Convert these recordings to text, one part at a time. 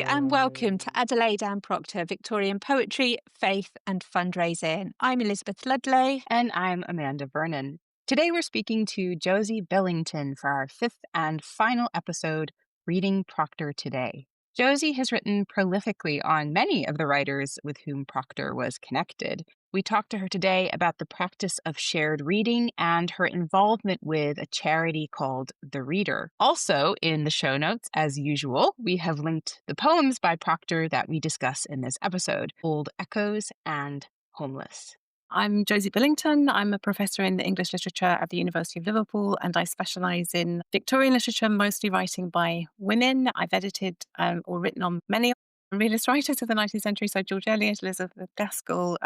and welcome to Adelaide and Procter, Victorian Poetry, Faith and Fundraising. I'm Elizabeth Ludlow. And I'm Amanda Vernon. Today we're speaking to Josie Billington for our fifth and final episode, Reading Procter Today. Josie has written prolifically on many of the writers with whom Procter was connected. We talked to her today about the practice of shared reading and her involvement with a charity called The Reader. Also, in the show notes, as usual, we have linked the poems by Procter that we discuss in this episode, Old Echoes and Homeless. I'm Josie Billington. I'm a professor in English literature at the University of Liverpool, and I specialise in Victorian literature, mostly writing by women. I've edited or written on many realist writers of the 19th century, so George Eliot, Elizabeth Gaskell,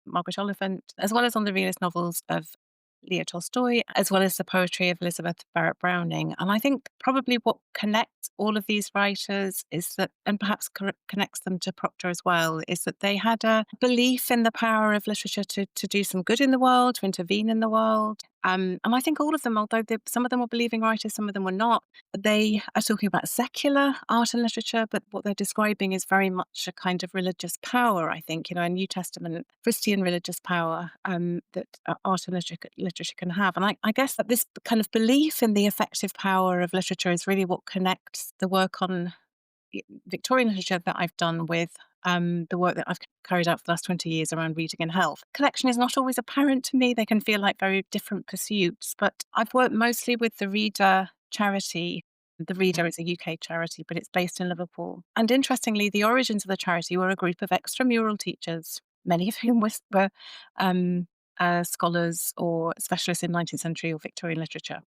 Margaret Oliphant, as well as on the realist novels of Leo Tolstoy, as well as the poetry of Elizabeth Barrett Browning. And I think probably what connects all of these writers is that, and perhaps connects them to Procter as well, is that they had a belief in the power of literature to do some good in the world, to intervene in the world. And I think all of them, although some of them were believing writers, some of them were not, they are talking about secular art and literature, but what they're describing is very much a kind of religious power, I think, a New Testament Christian religious power that art and literature can have. And I guess that this kind of belief in the effective power of literature is really what connects the work on Victorian literature that I've done with the work that I've carried out for the last 20 years around reading and health. Connection is not always apparent to me. They can feel like very different pursuits, but I've worked mostly with the Reader charity. The Reader is a UK charity, but it's based in Liverpool. And interestingly, the origins of the charity were a group of extramural teachers, many of whom were scholars or specialists in 19th century or Victorian literature.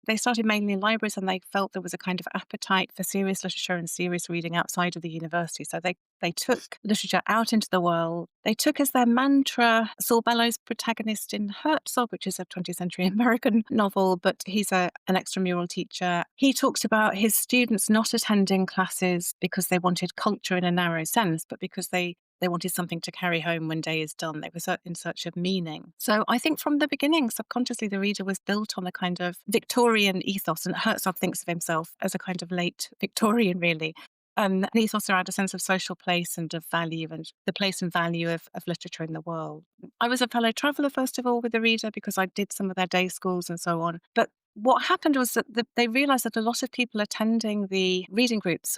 They started mainly in libraries, and they felt there was a kind of appetite for serious literature and serious reading outside of the university. So they took literature out into the world. They took as their mantra Saul Bellows' protagonist in Herzog, which is a 20th century American novel, but he's an extramural teacher. He talks about his students not attending classes because they wanted culture in a narrow sense, but because they wanted something to carry home when day is done. They were in search of meaning. So I think from the beginning, subconsciously, the Reader was built on a kind of Victorian ethos, and Herzog thinks of himself as a kind of late Victorian, really. An ethos around a sense of social place and of value, and the place and value of literature in the world. I was a fellow traveller, first of all, with the Reader because I did some of their day schools and so on. But what happened was that they realised that a lot of people attending the reading groups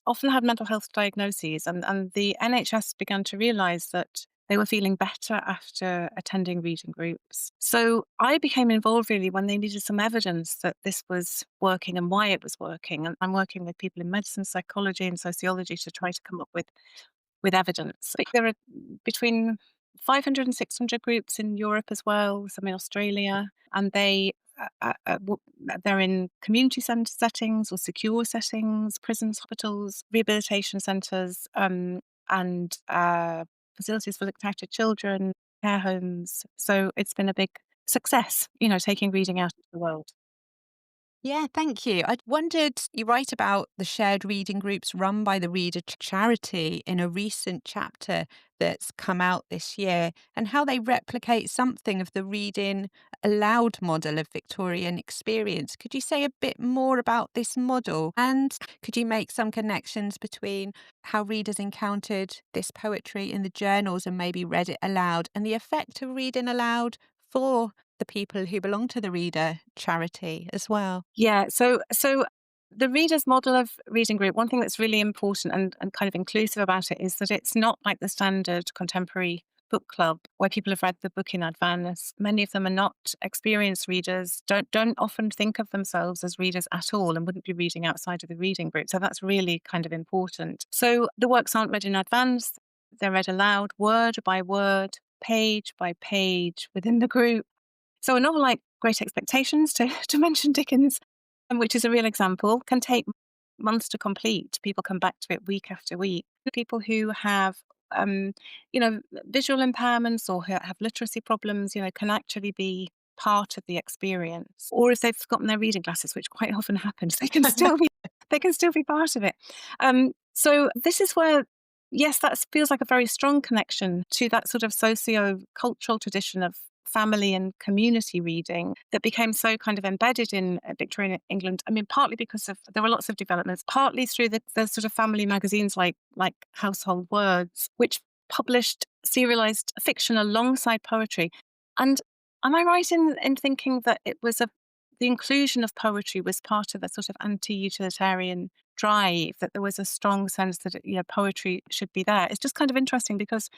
often had mental health diagnoses, and the NHS began to realise that they were feeling better after attending reading groups. So I became involved really when they needed some evidence that this was working and why it was working. And I'm working with people in medicine, psychology and sociology to try to come up with evidence. There are between 500 and 600 groups in Europe as well, some in Australia, and they're in community settings or secure settings, prisons, hospitals, rehabilitation centres, and facilities for looked after children, care homes. So it's been a big success, taking reading out into the world. Yeah, thank you. I wondered, you write about the shared reading groups run by the Reader charity in a recent chapter that's come out this year, and how they replicate something of the reading aloud model of Victorian experience. Could you say a bit more about this model? And could you make some connections between how readers encountered this poetry in the journals and maybe read it aloud, and the effect of reading aloud for the people who belong to the Reader charity as well? Yeah, so the Reader's model of reading group, one thing that's really important and kind of inclusive about it is that it's not like the standard contemporary book club where people have read the book in advance. Many of them are not experienced readers, don't often think of themselves as readers at all, and wouldn't be reading outside of the reading group. So that's really kind of important. So the works aren't read in advance, they're read aloud, word by word, page by page within the group. So a novel like Great Expectations, to mention Dickens, which is a real example, can take months to complete. People come back to it week after week. People who have, visual impairments or who have literacy problems, can actually be part of the experience. Or if they've forgotten their reading glasses, which quite often happens, they can still be part of it. So this is where, yes, that feels like a very strong connection to that sort of socio-cultural tradition of family and community reading that became so kind of embedded in Victorian England. I mean, partly because there were lots of developments, partly through the sort of family magazines like Household Words, which published serialized fiction alongside poetry. And am I right in thinking that the inclusion of poetry was part of a sort of anti-utilitarian drive, that there was a strong sense that poetry should be there? It's just kind of interesting because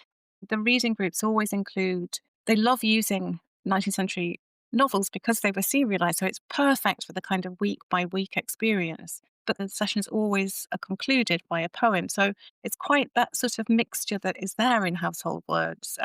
the reading groups always include, they love using 19th century novels because they were serialized. So it's perfect for the kind of week by week experience. But the sessions always are concluded by a poem. So it's quite that sort of mixture that is there in Household Words,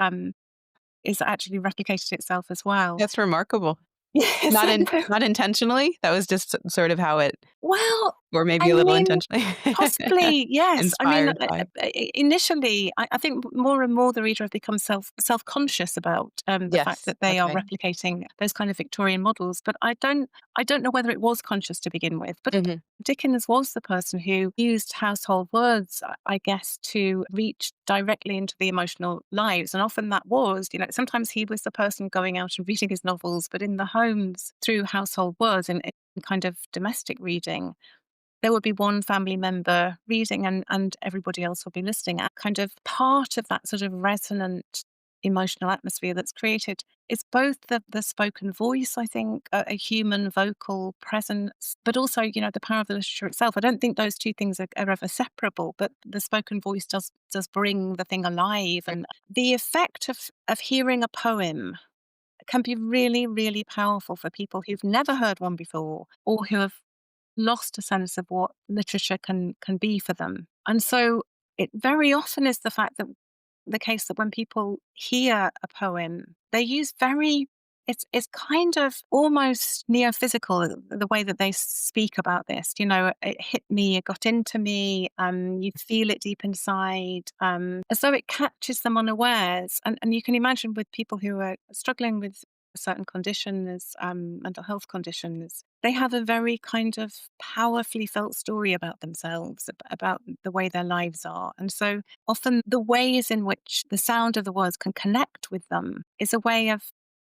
is actually replicated itself as well. That's remarkable. Yes, I know. Not intentionally? That was just sort of how it, Well, or maybe I a little mean, intentionally possibly, yes. I mean, inspired by. initially, I think more and more the reader have become self-conscious about the fact Yes. that they are Okay. replicating those kind of Victorian models. But I don't know whether it was conscious to begin with. But Mhm. Dickens was the person who used household words, I guess, to reach directly into the emotional lives. And often that was, sometimes he was the person going out and reading his novels, but in the homes through household words and in kind of domestic reading there would be one family member reading and everybody else will be listening. And kind of part of that sort of resonant emotional atmosphere that's created is both the spoken voice, I think, a human vocal presence, but also, the power of the literature itself. I don't think those two things are ever separable, but the spoken voice does bring the thing alive. And the effect of hearing a poem can be really, really powerful for people who've never heard one before or who have lost a sense of what literature can be for them. And so it very often is the case that when people hear a poem, they use it's kind of almost neo-physical the way that they speak about this. It hit me, it got into me, you feel it deep inside, as though it catches them unawares. And you can imagine with people who are struggling with certain conditions, mental health conditions, they have a very kind of powerfully felt story about themselves, about the way their lives are. And so often the ways in which the sound of the words can connect with them is a way of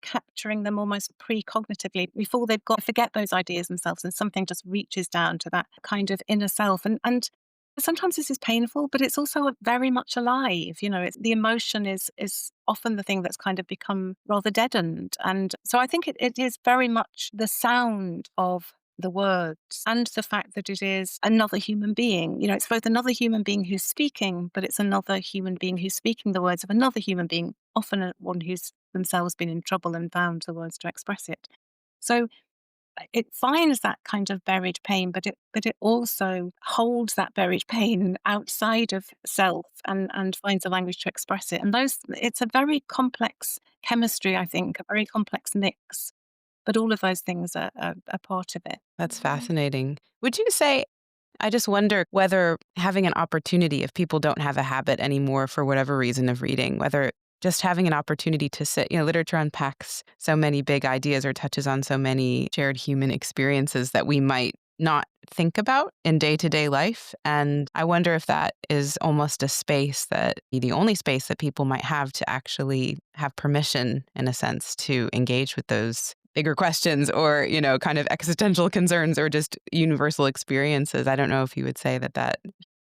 capturing them almost precognitively before they've got to forget those ideas themselves and something just reaches down to that kind of inner self. And sometimes this is painful, but it's also very much alive. The emotion is often the thing that's kind of become rather deadened. And so I think it is very much the sound of the words and the fact that it is another human being. It's both another human being who's speaking, but it's another human being who's speaking the words of another human being, often one who's themselves been in trouble and found the words to express it. So it finds that kind of buried pain, but it also holds that buried pain outside of self and finds a language to express it. And it's a very complex chemistry, I think, a very complex mix. But all of those things are part of it. That's fascinating. Would you say, I just wonder whether having an opportunity, if people don't have a habit anymore for whatever reason of reading, whether just having an opportunity to sit, literature unpacks so many big ideas or touches on so many shared human experiences that we might not think about in day-to-day life. And I wonder if that is almost a space that the only space that people might have to actually have permission, in a sense, to engage with those bigger questions or, kind of existential concerns or just universal experiences. I don't know if you would say that that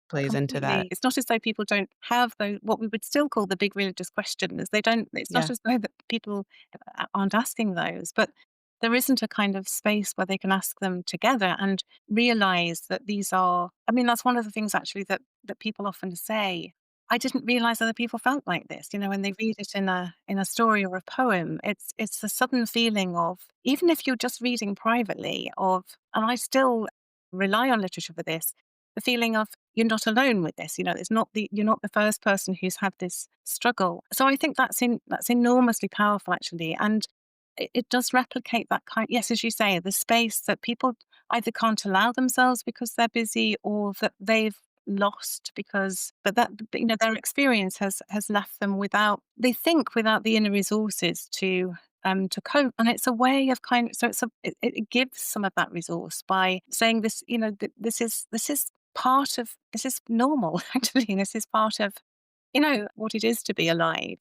plays into that. Completely. It's not as though people don't have those, what we would still call the big religious questions. They don't, it's not Yeah. as though that people aren't asking those, but there isn't a kind of space where they can ask them together and realize that these are, I mean, that's one of the things actually that people often say. I didn't realize other people felt like this. When they read it in a story or a poem, it's a sudden feeling of, even if you're just reading privately, and I still rely on literature for this, the feeling of you're not alone with this. You're not the first person who's had this struggle. So I think that's enormously powerful actually, and it does replicate that kind. Yes, as you say, the space that people either can't allow themselves because they're busy, or that they've lost because, but their experience has left them without the inner resources to cope. And it's a way of so it gives some of that resource by saying this, this is normal actually. This is part of, what it is to be alive.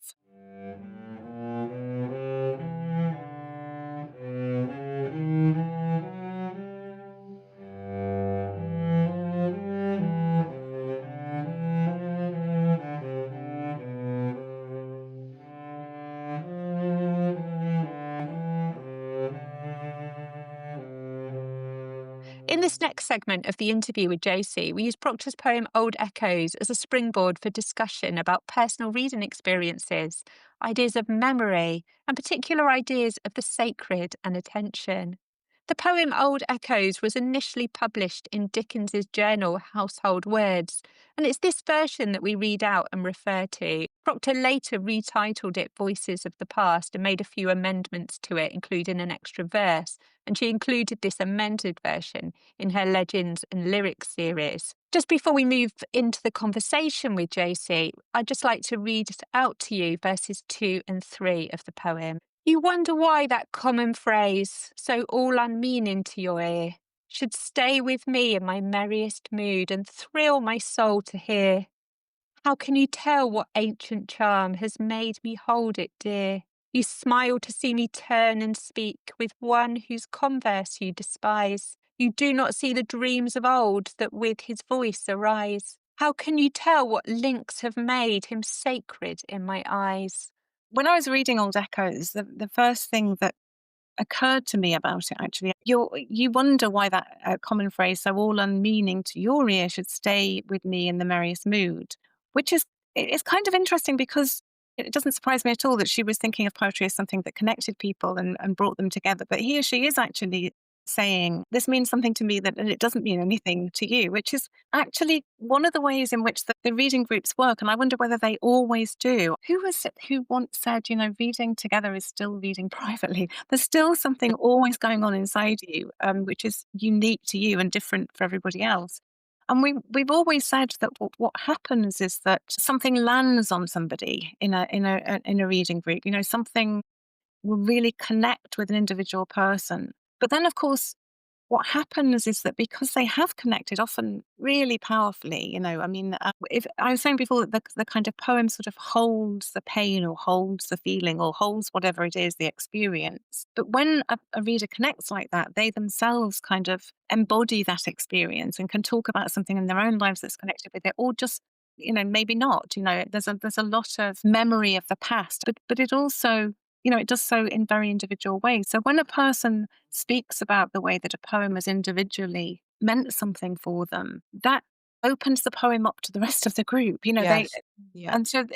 In this next segment of the interview with Josie, we use Procter's poem Old Echoes as a springboard for discussion about personal reading experiences, ideas of memory, and particular ideas of the sacred and attention. The poem Old Echoes was initially published in Dickens's journal Household Words, and it's this version that we read out and refer to. Procter later retitled it Voices of the Past and made a few amendments to it, including an extra verse, and she included this amended version in her Legends and Lyrics series. Just before we move into the conversation with Josie, I'd just like to read out to you verses 2 and 3 of the poem. You wonder why that common phrase, so all unmeaning to your ear, should stay with me in my merriest mood and thrill my soul to hear. How can you tell what ancient charm has made me hold it dear? You smile to see me turn and speak with one whose converse you despise. You do not see the dreams of old that with his voice arise. How can you tell what links have made him sacred in my eyes? When I was reading Old Echoes, the first thing that occurred to me about it actually, you wonder why that common phrase, so all unmeaning to your ear, should stay with me in the merriest mood, which is it's kind of interesting because it doesn't surprise me at all that she was thinking of poetry as something that connected people and brought them together. But here she is actually saying, this means something to me that and it doesn't mean anything to you, which is actually one of the ways in which the reading groups work. And I wonder whether they always do. Who was it who once said, reading together is still reading privately? There's still something always going on inside you, which is unique to you and different for everybody else. And we've always said that what happens is that something lands on somebody in a reading group. Something will really connect with an individual person. But then, of course, what happens is that because they have connected often really powerfully, if I was saying before that the kind of poem sort of holds the pain or holds the feeling or holds whatever it is, the experience. But when a reader connects like that, they themselves kind of embody that experience and can talk about something in their own lives that's connected with it, or just maybe not. There's a lot of memory of the past, but it also it does so in very individual ways. So when a person speaks about the way that a poem has individually meant something for them, that opens the poem up to the rest of the group. Yes. Yeah. And so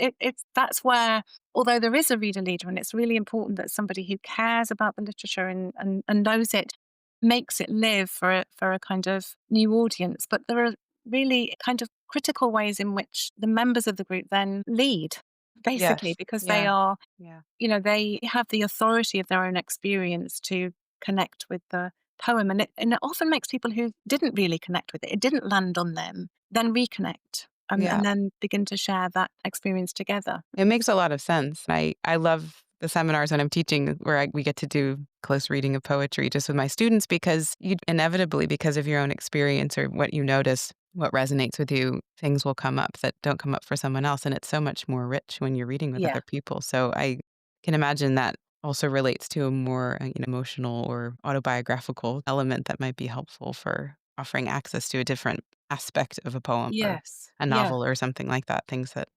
that's where, although there is a reader leader, and it's really important that somebody who cares about the literature and knows it, makes it live for a kind of new audience. But there are really kind of critical ways in which the members of the group then lead, basically, Yes. because they Yeah. are, Yeah. they have the authority of their own experience to connect with the poem. And it often makes people who didn't really connect with it didn't land on them, then reconnect Yeah. and then begin to share that experience together. It makes a lot of sense. I love the seminars when I'm teaching where we get to do close reading of poetry just with my students because you inevitably, because of your own experience or what you notice, what resonates with you, things will come up that don't come up for someone else. And it's so much more rich when you're reading with Yeah, other people. So I can imagine that also relates to a more emotional or autobiographical element that might be helpful for offering access to a different aspect of a poem or yes, a yeah, novel or something like that, things that,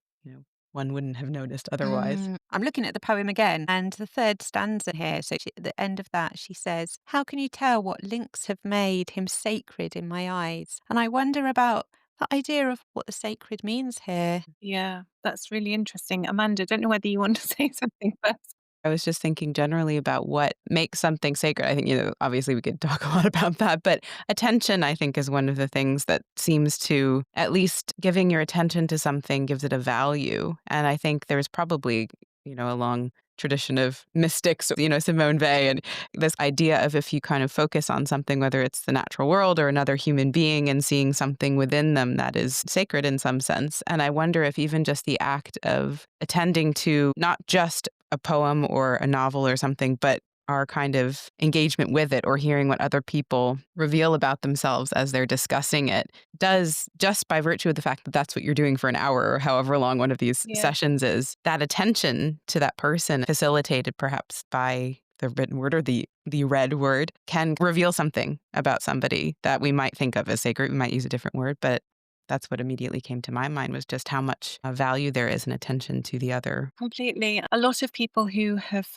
one wouldn't have noticed otherwise. I'm looking at the poem again, and the third stanza here. So at the end of that, she says, "How can you tell what links have made him sacred in my eyes?" And I wonder about the idea of what the sacred means here. yeah. That's really interesting. Amanda, don't know whether you want to say something first. I was just thinking generally about what makes something sacred. I think, obviously we could talk a lot about that, but attention, I think, is one of the things that seems to, at least giving your attention to something gives it a value. And I think there's probably, a long tradition of mystics, Simone Weil, and this idea of if you kind of focus on something, whether it's the natural world or another human being and seeing something within them that is sacred in some sense. And I wonder if even just the act of attending to not just a poem or a novel or something, but our kind of engagement with it or hearing what other people reveal about themselves as they're discussing it does, just by virtue of the fact that that's what you're doing for an hour or however long one of these Yeah. sessions is, that attention to that person facilitated perhaps by the written word or the read word can reveal something about somebody that we might think of as sacred. We might use a different word, but that's what immediately came to my mind was just how much value there is in attention to the other. Completely. A lot of people who have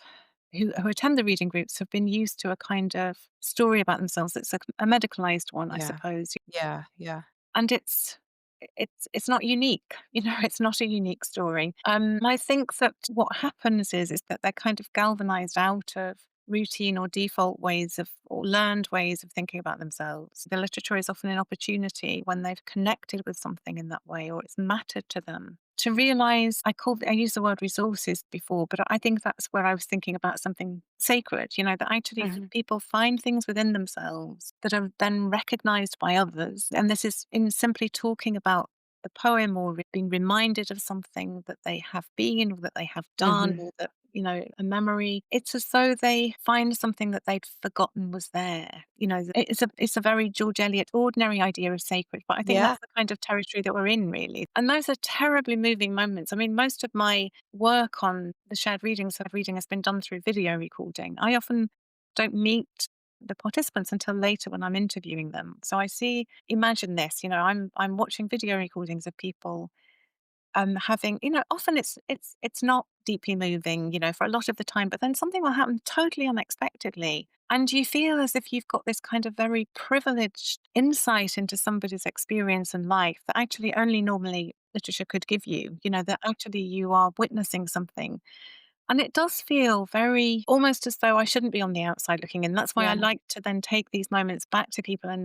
who attend the reading groups have been used to a kind of story about themselves. It's a medicalized one, I Yeah. suppose. Yeah. Yeah. And it's not unique. It's not a unique story. I think that what happens is that they're kind of galvanized out of routine or default ways of or learned ways of thinking about themselves. The literature is often an opportunity when they've connected with something in that way or it's mattered to them to realize. I used the word resources before, but I think that's where I was thinking about something sacred, that actually Mhm. people find things within themselves that are then recognized by others. And this is in simply talking about the poem or being reminded of something that they have been or that they have done Mhm. or that, a memory. It's as though they find something that they'd forgotten was there. It's a very George Eliot ordinary idea of sacred, but I think Yeah. that's the kind of territory that we're in, really. And those are terribly moving moments. I mean, most of my work on the shared reading has been done through video recording. I often don't meet the participants until later when I'm interviewing them. So imagine this, I'm watching video recordings of people having, often it's not deeply moving, for a lot of the time, but then something will happen totally unexpectedly. And you feel as if you've got this kind of very privileged insight into somebody's experience and life that actually only normally literature could give you, that actually you are witnessing something. And it does feel very almost as though I shouldn't be on the outside looking in. That's why I Yeah. like to then take these moments back to people and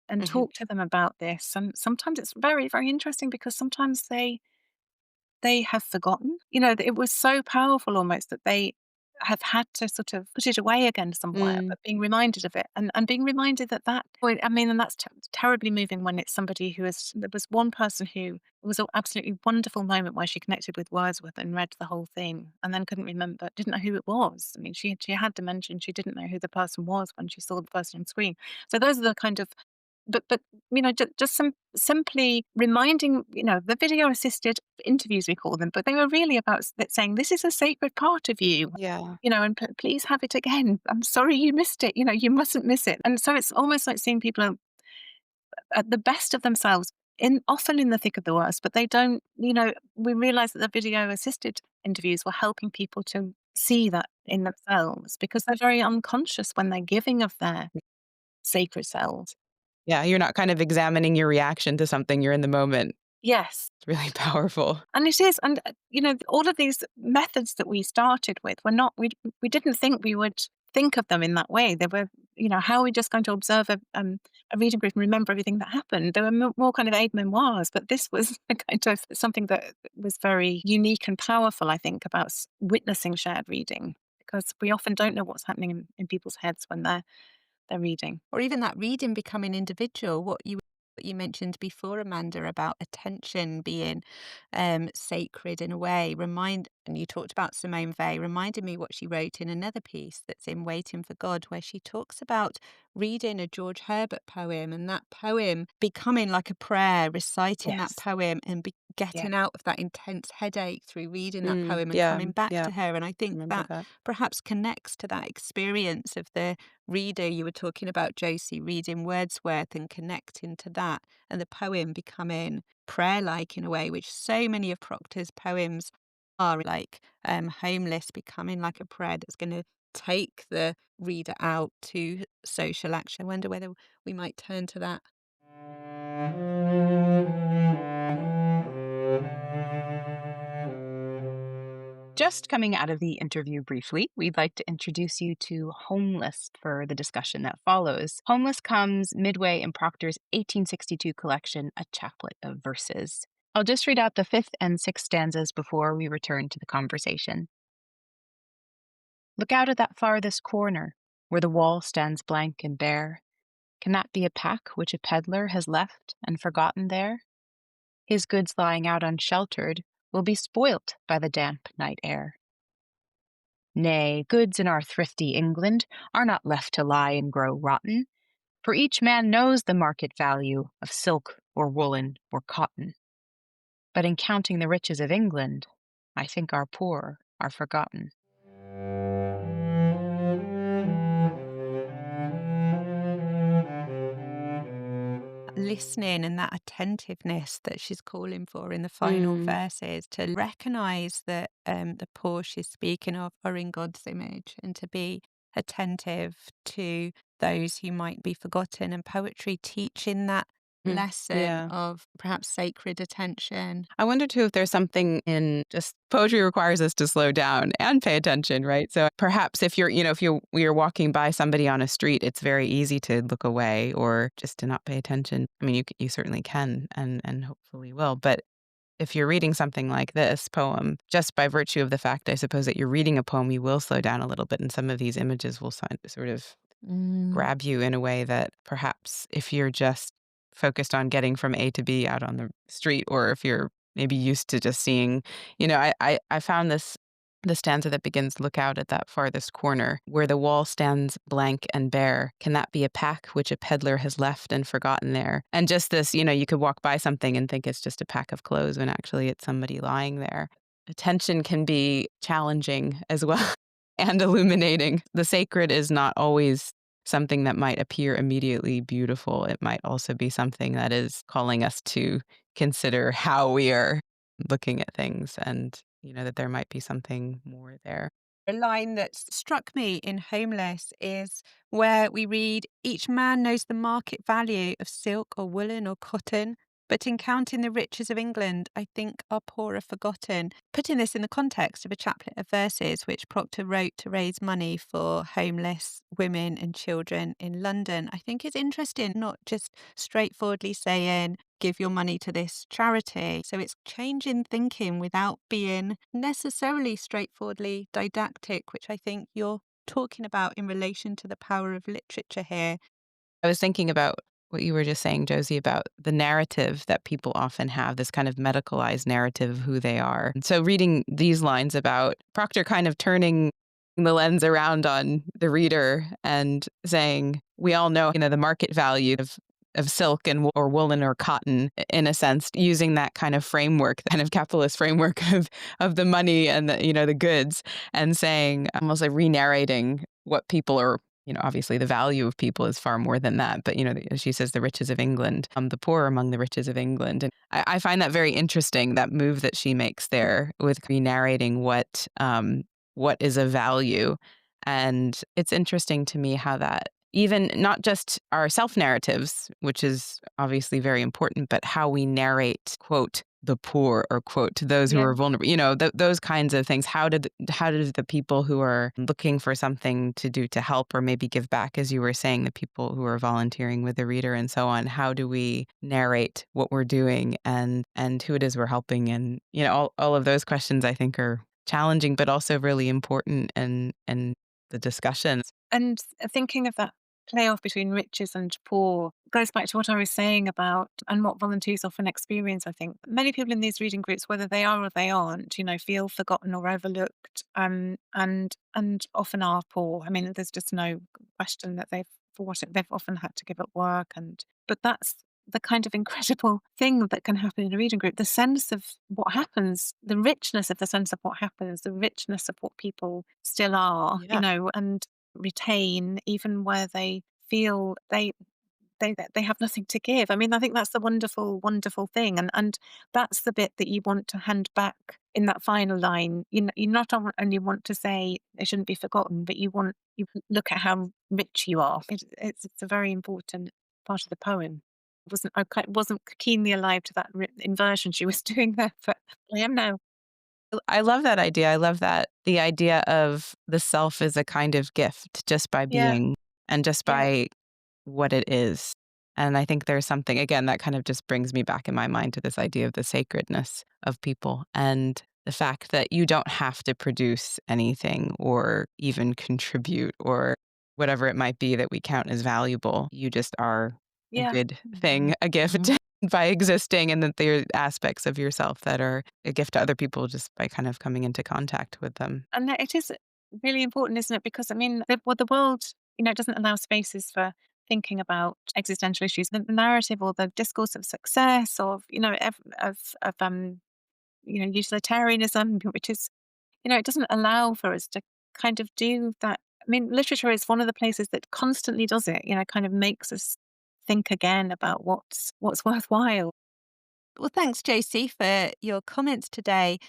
Mhm. talk to them about this. And sometimes it's very, very interesting because sometimes they have forgotten. That it was so powerful almost that they have had to sort of put it away again somewhere, Mm. but being reminded of it and being reminded that point, I mean, and that's terribly moving when it's somebody there was one person who it was an absolutely wonderful moment where she connected with Wordsworth and read the whole thing and then couldn't remember, didn't know who it was. I mean, she had dementia and she didn't know who the person was when she saw the person on screen. So those are the kind of but just simply reminding, the video assisted interviews we call them, but they were really about saying this is a sacred part of you, Yeah. and please have it again. I'm sorry you missed it. You mustn't miss it. And so it's almost like seeing people at the best of themselves, often in the thick of the worst, but they don't. We realize that the video assisted interviews were helping people to see that in themselves because they're very unconscious when they're giving of their sacred selves. Yeah, you're not kind of examining your reaction to something, you're in the moment. Yes. It's really powerful. And it is, and all of these methods that we started with were not. We didn't think we would think of them in that way. They were, how are we just going to observe a reading group and remember everything that happened? They were more kind of aid memoirs, but this was a kind of something that was very unique and powerful. I think about witnessing shared reading because we often don't know what's happening in people's heads when they're reading. Or even that reading becoming individual, what you mentioned before, Amanda, about attention being sacred in a way. And you talked about Simone Weil, reminded me what she wrote in another piece that's in Waiting for God, where she talks about reading a George Herbert poem and that poem becoming like a prayer, reciting that Yes. poem and Yeah. getting out of that intense headache through reading that Mm. poem and Yeah. coming back Yeah. to her. And I think Remember that that. perhaps connects to that experience of the reader. You were talking about Josie reading Wordsworth and connecting to that, and the poem becoming prayer like in a way, which so many of Procter's poems are like homeless becoming like a prayer that's going to take the reader out to social action. I wonder whether we might turn to that. Just coming out of the interview briefly, we'd like to introduce you to Homeless for the discussion that follows. Homeless comes midway in Procter's 1862 collection, A Chaplet of Verses. I'll just read out the fifth and sixth stanzas before we return to the conversation. Look out at that farthest corner, where the wall stands blank and bare. Can that be a pack which a peddler has left and forgotten there? His goods lying out unsheltered will be spoilt by the damp night air. Nay, goods in our thrifty England are not left to lie and grow rotten, for each man knows the market value of silk or woolen or cotton. But in counting the riches of England, I think our poor are forgotten. listening and that attentiveness that she's calling for in the final Mm. verses, to recognize that the poor she's speaking of are in God's image, and to be attentive to those who might be forgotten, and poetry teaching that Mm. lesson Yeah. of perhaps sacred attention. I wonder too if there's something in just poetry requires us to slow down and pay attention, right? So perhaps if you're walking by somebody on a street, it's very easy to look away or just to not pay attention. I mean, you certainly can and hopefully will, but if you're reading something like this poem, just by virtue of the fact, I suppose, that you're reading a poem, you will slow down a little bit, and some of these images will sort of Mm. grab you in a way that perhaps if you're just focused on getting from A to B out on the street, or if you're maybe used to just seeing, I found the stanza that begins, "Look out at that farthest corner, where the wall stands blank and bare. Can that be a pack which a peddler has left and forgotten there?" And just this, you could walk by something and think it's just a pack of clothes when actually it's somebody lying there. Attention can be challenging as well and illuminating. The sacred is not always something that might appear immediately beautiful. It might also be something that is calling us to consider how we are looking at things, and, that there might be something more there. A line that struck me in Homeless is where we read, "Each man knows the market value of silk or woolen or cotton, but in counting the riches of England, I think our poor are forgotten." Putting this in the context of a chaplet of verses which Procter wrote to raise money for homeless women and children in London, I think is interesting, not just straightforwardly saying, give your money to this charity. So it's changing thinking without being necessarily straightforwardly didactic, which I think you're talking about in relation to the power of literature here. I was thinking about what you were just saying, Josie, about the narrative that people often have, this kind of medicalized narrative of who they are. And so reading these lines about Procter kind of turning the lens around on the reader and saying, we all know, the market value of silk and or woolen or cotton, in a sense, using that kind of framework, kind of capitalist framework of the money and the goods, and saying, almost like re-narrating what people are. Obviously the value of people is far more than that. But, she says the riches of England, the poor among the riches of England. And I find that very interesting, that move that she makes there with re-narrating what is of value. And it's interesting to me how that, even not just our self-narratives, which is obviously very important, but how we narrate, quote, the poor, or quote, to those who Yeah. are vulnerable, those kinds of things. How did the people who are looking for something to do to help or maybe give back, as you were saying, the people who are volunteering with the reader and so on, how do we narrate what we're doing and who it is we're helping? And, all of those questions I think are challenging, but also really important and the discussions. And thinking of that playoff between riches and poor goes back to what I was saying about, and what volunteers often experience. I think many people in these reading groups, whether they are or they aren't, feel forgotten or overlooked, and often are poor. I mean, there's just no question that they've often had to give up work, but that's the kind of incredible thing that can happen in a reading group. The sense of what happens, the richness of the sense of what happens, the richness of what people still are, Yeah. and retain, even where they feel they have nothing to give. I mean, I think that's the wonderful, wonderful thing, and that's the bit that you want to hand back in that final line. You not only want to say they shouldn't be forgotten, but you look at how rich you are. It's a very important part of the poem. Wasn't keenly alive to that inversion she was doing there, but I am now. I love that idea. I love that the idea of the self is a kind of gift just by Yeah, being and just yeah, by what it is. And I think there's something, again, that kind of just brings me back in my mind to this idea of the sacredness of people and the fact that you don't have to produce anything or even contribute or whatever it might be that we count as valuable. You just are a yeah. good Mhm. thing, a gift Mhm. by existing, and that there are aspects of yourself that are a gift to other people just by kind of coming into contact with them. And that it is really important, isn't it? Because I mean, the world, doesn't allow spaces for thinking about existential issues. The narrative or the discourse of success, of utilitarianism, which is, it doesn't allow for us to kind of do that. I mean, literature is one of the places that constantly does it. Kind of makes us think again about what's worthwhile. Well, thanks, Josie, for your comments today.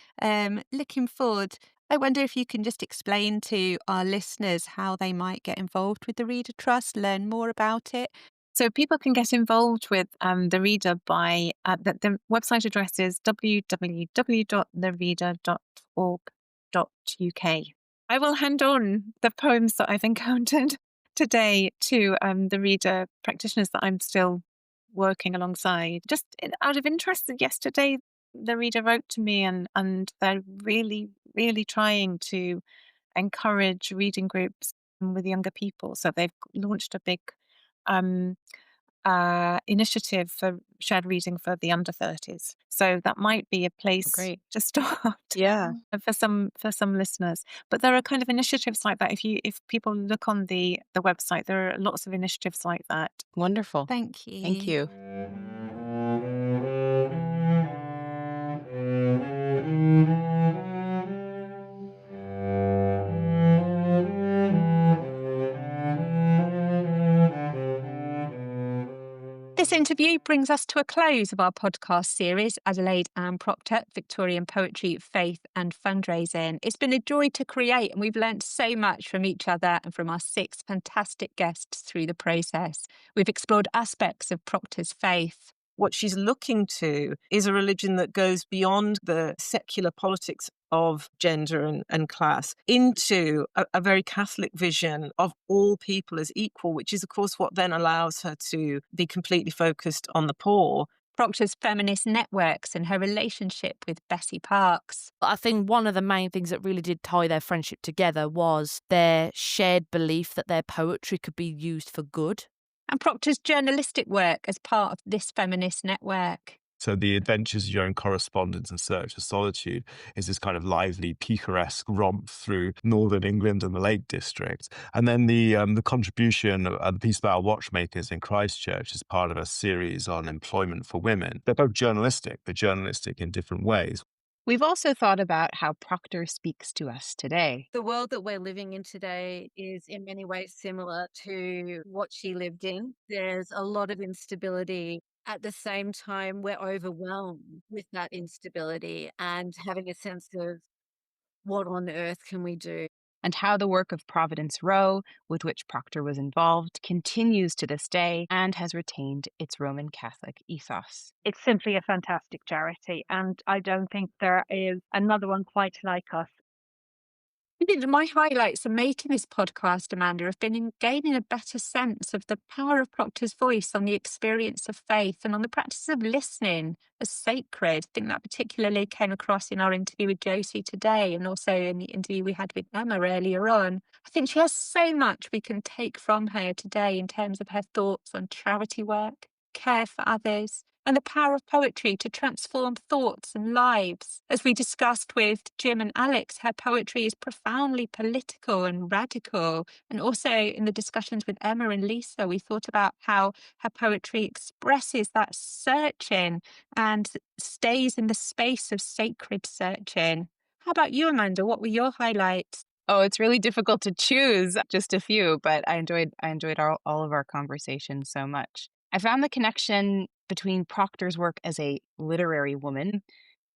Looking forward, I wonder if you can just explain to our listeners how they might get involved with the Reader Trust, learn more about it. So people can get involved with the Reader by the website address is www.thereader.org.uk. I will hand on the poems that I've encountered today to the Reader practitioners that I'm still working alongside. Just out of interest, yesterday the Reader wrote to me and they're really, really trying to encourage reading groups with younger people. So they've launched a big um, initiative for shared reading for the under 30s. So that might be a place Great. to start Yeah. for some listeners. But there are kind of initiatives like that. If people look on the website, there are lots of initiatives like that. Wonderful. Thank Thank you. you. This interview brings us to a close of our podcast series, Adelaide and Procter, Victorian Poetry, Faith and Fundraising. It's been a joy to create, and we've learnt so much from each other and from our 6 fantastic guests through the process. We've explored aspects of Procter's faith. What she's looking to is a religion that goes beyond the secular politics of gender and class into a very Catholic vision of all people as equal, which is, of course, what then allows her to be completely focused on the poor. Procter's feminist networks and her relationship with Bessie Parks. I think one of the main things that really did tie their friendship together was their shared belief that their poetry could be used for good. And Procter's journalistic work as part of this feminist network. So the Adventures of Your Own Correspondence in Search of Solitude is this kind of lively, picaresque romp through northern England and the Lake District. And then the contribution of the piece about watchmakers in Christchurch is part of a series on employment for women. They're both journalistic. They're journalistic in different ways. We've also thought about how Procter speaks to us today. The world that we're living in today is in many ways similar to what she lived in. There's a lot of instability. At the same time, we're overwhelmed with that instability and having a sense of what on earth can we do? And how the work of Providence Row, with which Procter was involved, continues to this day and has retained its Roman Catholic ethos. It's simply a fantastic charity, and I don't think there is another one quite like us. I think my highlights of making this podcast, Amanda, have been in gaining a better sense of the power of Procter's voice on the experience of faith and on the practice of listening as sacred. I think that particularly came across in our interview with Josie today and also in the interview we had with Emma earlier on. I think she has so much we can take from her today in terms of her thoughts on charity work, care for others, and the power of poetry to transform thoughts and lives. As we discussed with Jim and Alex, her poetry is profoundly political and radical. And also in the discussions with Emma and Lisa, we thought about how her poetry expresses that searching and stays in the space of sacred searching. How about you, Amanda? What were your highlights? Oh, it's really difficult to choose just a few, but I enjoyed all of our conversations so much. I found the connection between Procter's work as a literary woman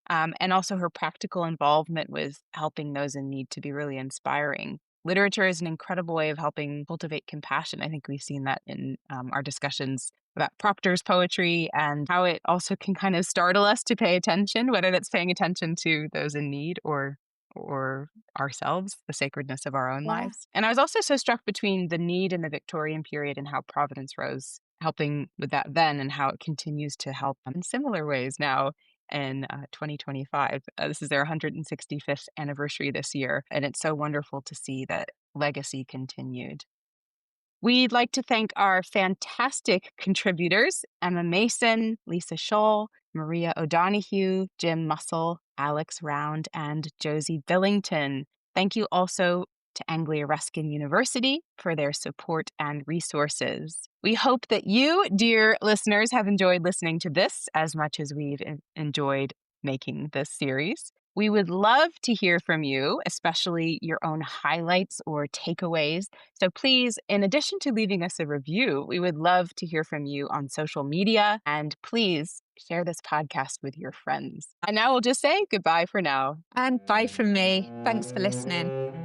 and also her practical involvement with helping those in need to be really inspiring. Literature is an incredible way of helping cultivate compassion. I think we've seen that in our discussions about Procter's poetry and how it also can kind of startle us to pay attention, whether that's paying attention to those in need or ourselves, the sacredness of our own lives. And I was also so struck between the need in the Victorian period and how Providence Rose helping with that then and how it continues to help in similar ways now in 2025. This is their 165th anniversary this year, and it's so wonderful to see that legacy continued. We'd like to thank our fantastic contributors, Emma Mason, Lisa Scholl, Maria O'Donoghue, Jim Mussel, Alex Round, and Josie Billington. Thank you also to Anglia Ruskin University for their support and resources. We hope that you, dear listeners, have enjoyed listening to this as much as we've enjoyed making this series. We would love to hear from you, especially your own highlights or takeaways. So please, in addition to leaving us a review, we would love to hear from you on social media. And please share this podcast with your friends. And now we'll just say goodbye for now. And bye from me. Thanks for listening.